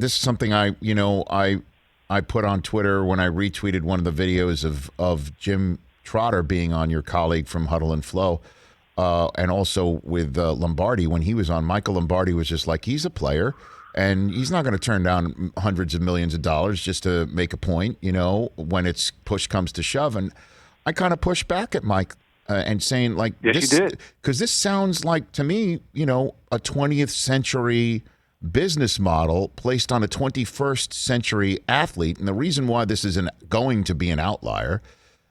this is something I put on Twitter when I retweeted one of the videos of Jim Trotter being on, your colleague from Huddle and Flow, and also with Lombardi when he was on. Michael Lombardi was just like, he's a player, and he's not going to turn down hundreds of millions of dollars just to make a point, when it's push comes to shove. And I kind of pushed back at Mike and saying, like, yes, this, you did. Because this sounds like, to me, a 20th century business model placed on a 21st century athlete. And the reason why this isn't going to be an outlier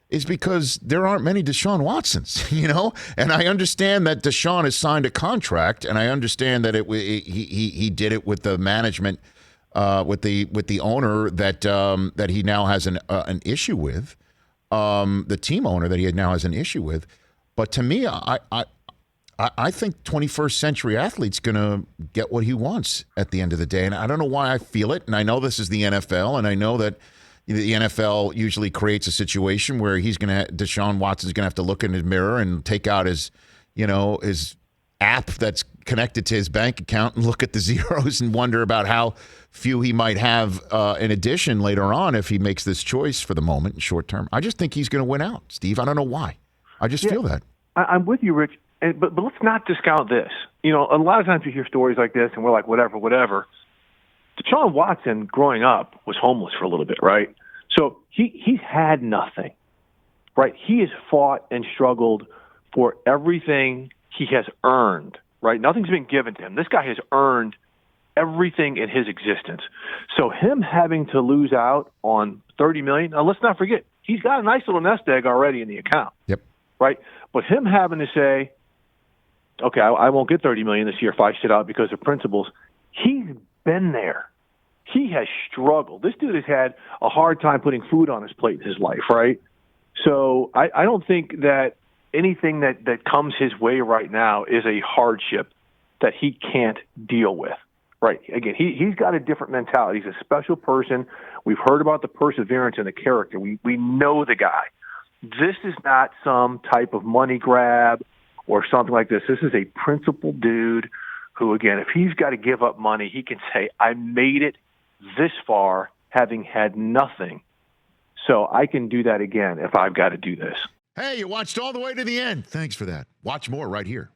is because there aren't many Deshaun Watsons, And I understand that Deshaun has signed a contract, and I understand that he did it with the management, with the owner that he now has an issue with, the team owner that he now has an issue with. But to me, I think 21st century athlete's going to get what he wants at the end of the day. And I don't know why I feel it. And I know this is the NFL, and I know that the NFL usually creates a situation where Deshaun Watson's going to have to look in his mirror and take out his app that's connected to his bank account and look at the zeros and wonder about how few he might have in addition later on if he makes this choice for the moment in short term. I just think he's going to win out, Steve. I don't know why. I just feel that. I'm with you, Rich. But let's not discount this. A lot of times you hear stories like this, and we're like, whatever. Deshaun Watson, growing up, was homeless for a little bit, right? So he's had nothing, right? He has fought and struggled for everything he has earned, right? Nothing's been given to him. This guy has earned everything in his existence. So him having to lose out on $30 million, now let's not forget, he's got a nice little nest egg already in the account. Yep. Right? But him having to say, okay, I won't get $30 million this year if I sit out because of principles. He's been there. He has struggled. This dude has had a hard time putting food on his plate in his life, right? So I don't think that anything that comes his way right now is a hardship that he can't deal with, right? Again, he's got a different mentality. He's a special person. We've heard about the perseverance and the character. We know the guy. This is not some type of money grab or something like this. This is a principled dude who, again, if he's got to give up money, he can say, I made it this far having had nothing. So I can do that again if I've got to do this. Hey, you watched all the way to the end. Thanks for that. Watch more right here.